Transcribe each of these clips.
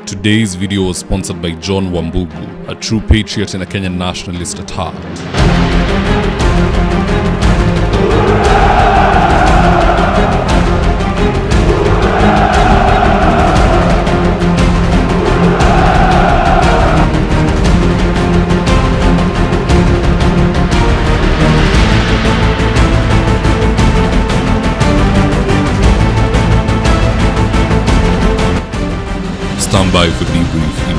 Today's video was sponsored by John Wambugu, a true patriot and a Kenyan nationalist at heart. Stand by for debrief in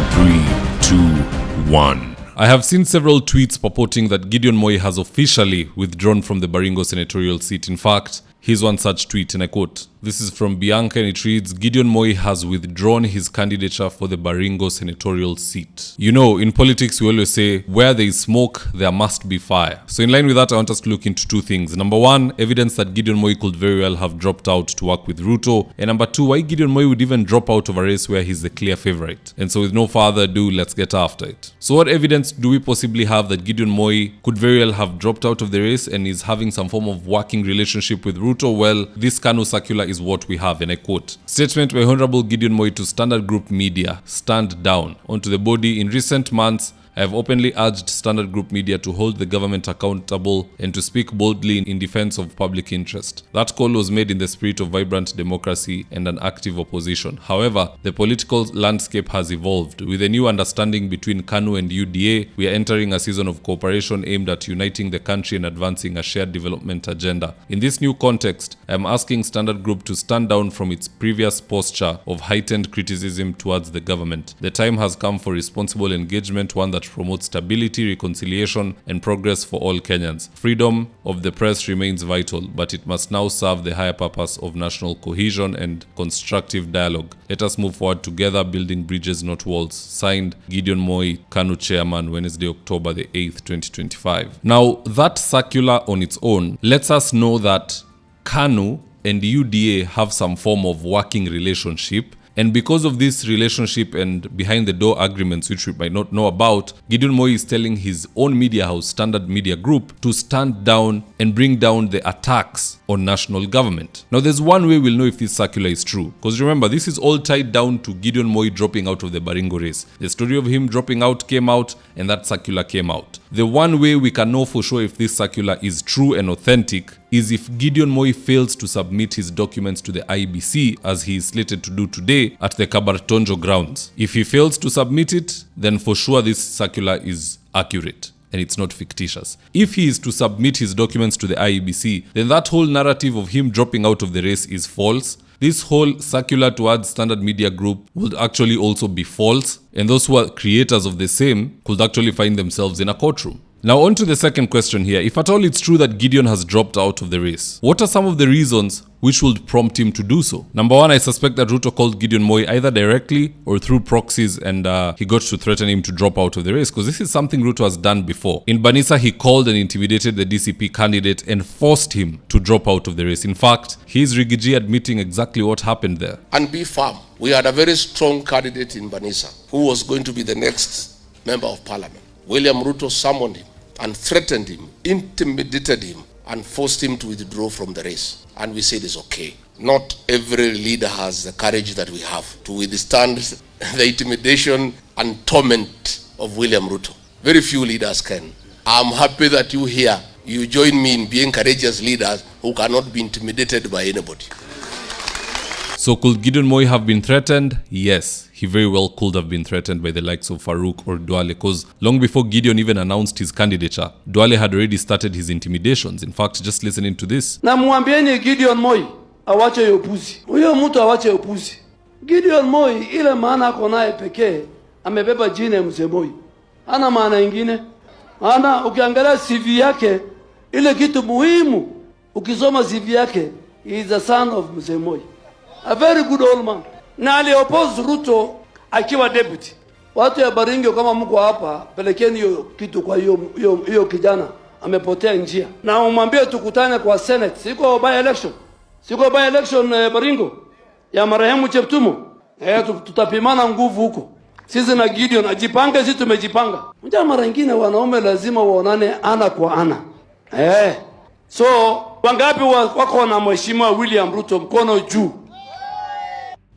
3, 2, 1. I have seen several tweets purporting that Gideon Moi has officially withdrawn from the Baringo senatorial seat. In fact, here's one such tweet, and I quote, "This is from Bianca and it reads, Gideon Moi has withdrawn his candidature for the Baringo senatorial seat." You know, in politics we always say, where there is smoke, there must be fire. So in line with that, I want us to look into two things. Number one, evidence that Gideon Moi could very well have dropped out to work with Ruto. And number two, why Gideon Moi would even drop out of a race where he's the clear favorite. And so with no further ado, let's get after it. So what evidence do we possibly have that Gideon Moi could very well have dropped out of the race and is having some form of working relationship with Ruto? Well, this KANU circular is what we have, and I quote, "Statement by Honorable Gideon Moi to Standard Group Media, stand down. Onto the body, in recent months, I have openly urged Standard Group Media to hold the government accountable and to speak boldly in defense of public interest. That call was made in the spirit of vibrant democracy and an active opposition. However, the political landscape has evolved. With a new understanding between KANU and UDA, we are entering a season of cooperation aimed at uniting the country and advancing a shared development agenda. In this new context, I am asking Standard Group to stand down from its previous posture of heightened criticism towards the government. The time has come for responsible engagement, one that promotes stability, reconciliation, and progress for all Kenyans. Freedom of the press remains vital, but it must now serve the higher purpose of national cohesion and constructive dialogue. Let us move forward together, building bridges, not walls." Signed, Gideon Moi, KANU Chairman, Wednesday, October the 8th, 2025. Now, that circular on its own lets us know that KANU and UDA have some form of working relationship. And because of this relationship and behind-the-door agreements which we might not know about, Gideon Moi is telling his own media house, Standard Media Group, to stand down and bring down the attacks on national government. Now, there's one way we'll know if this circular is true. Because remember, this is all tied down to Gideon Moi dropping out of the Baringo race. The story of him dropping out came out, and that circular came out. The one way we can know for sure if this circular is true and authentic is if Gideon Moi fails to submit his documents to the IEBC, as he is slated to do today at the Kabartonjo grounds. If he fails to submit it, then for sure this circular is accurate and it's not fictitious. If he is to submit his documents to the IEBC, then that whole narrative of him dropping out of the race is false. This whole circular towards Standard Media Group would actually also be false, and those who are creators of the same could actually find themselves in a courtroom. Now on to the second question here. If at all it's true that Gideon has dropped out of the race, what are some of the reasons which would prompt him to do so? Number one, I suspect that Ruto called Gideon Moi either directly or through proxies, and he got to threaten him to drop out of the race, because this is something Ruto has done before. In Banisa, he called and intimidated the DCP candidate and forced him to drop out of the race. In fact, he's Rigiji admitting exactly what happened there. And be firm. We had a very strong candidate in Banisa who was going to be the next member of parliament. William Ruto summoned him and threatened him, intimidated him, and forced him to withdraw from the race. And we said it's okay. Not every leader has the courage that we have to withstand the intimidation and torment of William Ruto. Very few leaders can. I'm happy that you here, you join me in being courageous leaders who cannot be intimidated by anybody. So could Gideon Moi have been threatened? Yes, he very well could have been threatened by the likes of Farouk or Duale, because long before Gideon even announced his candidature, Duale had already started his intimidations. In fact, just listening to this. Na muambieni Gideon Moi awache upuzi. Huyo mtu awache upuzi. Gideon Moi ile maana ako naye pekee amebeba jina mzee Moi. Hana maana nyingine. Maana ukiangalia CV yake ile kitu muhimu, ukisoma CV yake, he is the son of mzee Moi. A very good old man. Na alioppose Ruto akiwa deputy. Watu ya Baringo kama mko hapa, pelekeni hiyo kitu kwa hiyo kijana amepotea njia. Na umwambie tukutane kwa Senate. Siko by election. Siko by election Baringo ya marehemu Cheptumo. Tutapimana nguvu huko. Sisi na Gideon ajipange, sisi tumejipanga. Unajua mara nyingine wanaume lazima waonane ana kwa ana. So wangapi wako na mheshimiwa William Ruto mkono juu?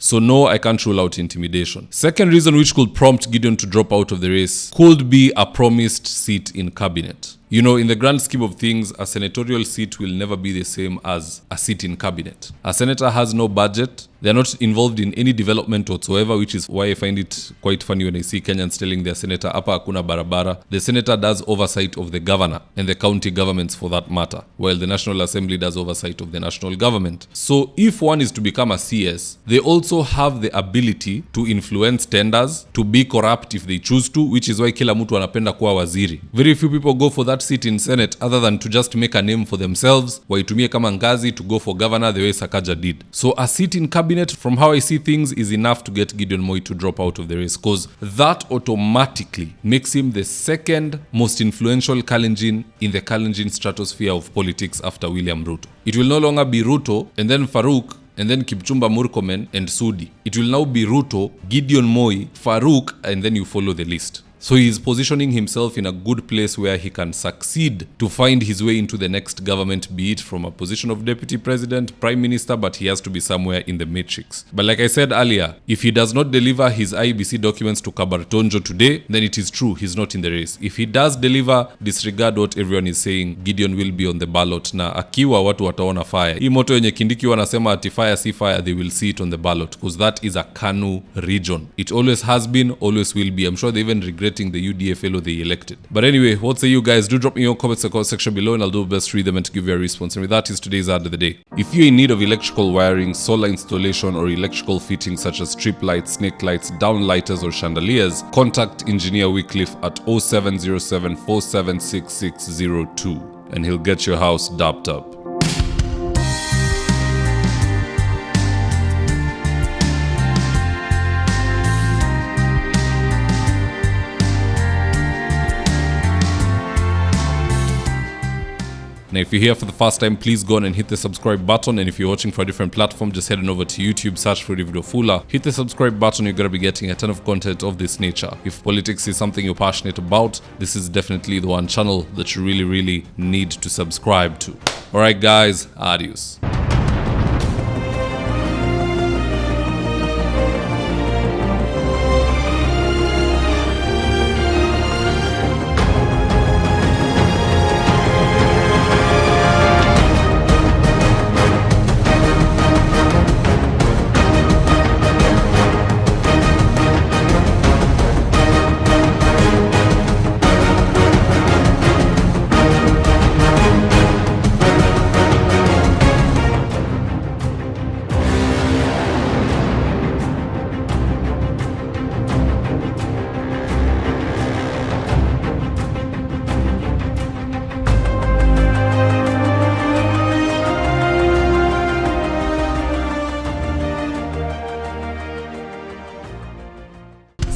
So no, I can't rule out intimidation. Second reason which could prompt Gideon to drop out of the race could be a promised seat in cabinet. You know, in the grand scheme of things, a senatorial seat will never be the same as a seat in cabinet. A senator has no budget. They're not involved in any development whatsoever, which is why I find it quite funny when I see Kenyans telling their senator, "Hapa hakuna barabara." The senator does oversight of the governor and the county governments for that matter, while the National Assembly does oversight of the national government. So if one is to become a CS, they also have the ability to influence tenders, to be corrupt if they choose to, which is why kila mtu anapenda kuwa waziri. Very few people go for that seat in Senate other than to just make a name for themselves, waitumie kama ngazi to go for governor the way Sakaja did. So a seat in cabinet, from how I see things, is enough to get Gideon Moi to drop out of the race, because that automatically makes him the second most influential Kalenjin in the Kalenjin stratosphere of politics after William Ruto. It will no longer be Ruto and then Farouk and then Kipchumba Murkomen and Sudi. It will now be Ruto, Gideon Moi, Farouk, and then you follow the list. So he is positioning himself in a good place where he can succeed to find his way into the next government, be it from a position of deputy president, prime minister, but he has to be somewhere in the matrix. But like I said earlier, if he does not deliver his IBC documents to Kabartonjo today, then it is true he's not in the race. If he does deliver, disregard what everyone is saying, Gideon will be on the ballot. Na akiwa watu wataona fire. Hii moto yenye Kindiki wanasema ati fire si fire, they will see it on the ballot, because that is a Kanu region. It always has been, always will be. I'm sure they even regret the UDA fellow they elected. But anyway, what say you guys? Do drop me your comments in the comment section below and I'll do my best to read them and to give you a response. And with that is today's ad of the day. If you're in need of electrical wiring, solar installation, or electrical fittings such as strip lights, snake lights, downlighters, or chandeliers, contact Engineer Wycliffe at 0707 476602 and he'll get your house dapped up. Now, if you're here for the first time, please go on and hit the subscribe button. And if you're watching for a different platform, just head on over to YouTube, search for Mzitowafula. Hit the subscribe button, you're going to be getting a ton of content of this nature. If politics is something you're passionate about, this is definitely the one channel that you really need to subscribe to. Alright guys, adios.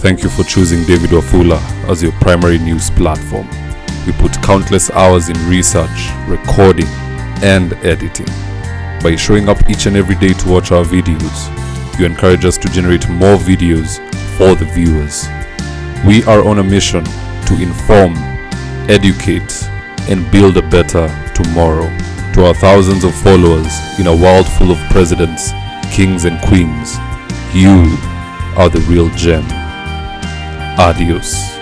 Thank you for choosing David Wafula as your primary news platform. We put countless hours in research, recording, and editing. By showing up each and every day to watch our videos, you encourage us to generate more videos for the viewers. We are on a mission to inform, educate, and build a better tomorrow. To our thousands of followers in a world full of presidents, kings, and queens, you are the real gem. Adios.